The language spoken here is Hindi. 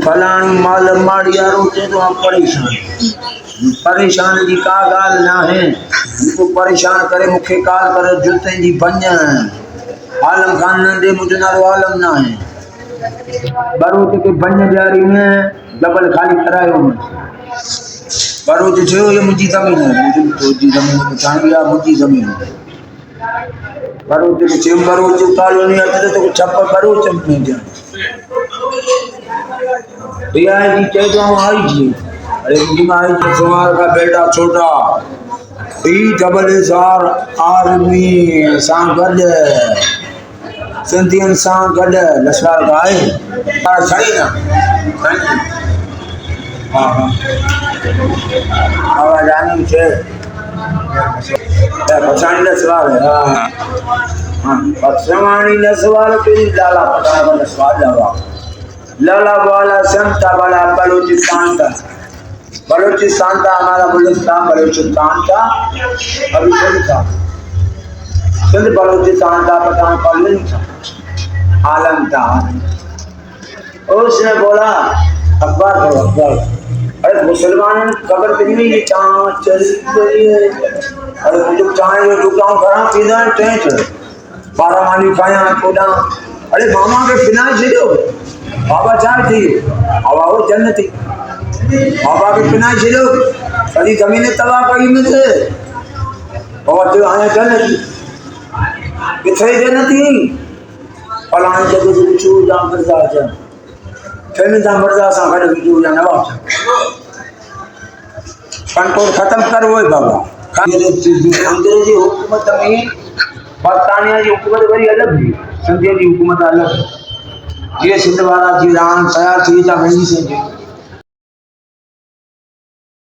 फलाणी माल माड़िया रोटे तो आप परेशान परेशान जी का गाल ना है को परेशान करे मुखे काल करे जुते जी बन आलम खान नंदे मुझे नारो आलम ना है बरोत के बन जारी में डबल खाली करायो में बरोत जो ये मुझी जमीन है मुझे तो जी जमीन को चाहिए मुझी जमीन बरोत के चेंबर जो कालो नहीं आते तो छप्पर बरोत चमके जा भैया जी कह दो आई जी अरे मुझे आई जी सुमार का बेटा छोटा ई डबल जार आर्मी सांगड सिंधियन सांगड लश्कर का है पर सही ना हाँ हाँ आवाज आनी है पछाड़ी लसवार है हाँ पछाड़ी लसवार पे लाला पता लसवार जावा लाला वाला संता वाला बलूचिस्तान का हमारा बलूचिस्तान का अभी सिंध था सिंध बलूचिस्तान का पता पहले नहीं था आलम था उसने बोला अखबार पढ़ो अखबार अरे मुसलमान खबर करी नहीं ये चाँद चली गई है अरे मुझे चाहे जो टुकड़ा करा पीना टेंट 12 मानी खाया कोड़ा अरे मामा के बिना छिड़ो बाबा चार थी हवा वो जन्नती बाबा के बिना छिड़ो कभी जमीन तबाह करी में से और जो आया जन्नती किथे जन्नती फलाने जगह से कुछ जाम कर जा फिर जाम मर्जा सा कर वीडियो जाना वापस कंट्रोल खत्म कर वो बाबा अंग्रेजी हुकूमत में बरतानिया की हुकूमत बड़ी अलग थी सिंधिया की हुकूमत अलग ये सिंध वाला जी रान तैयार थी था वही से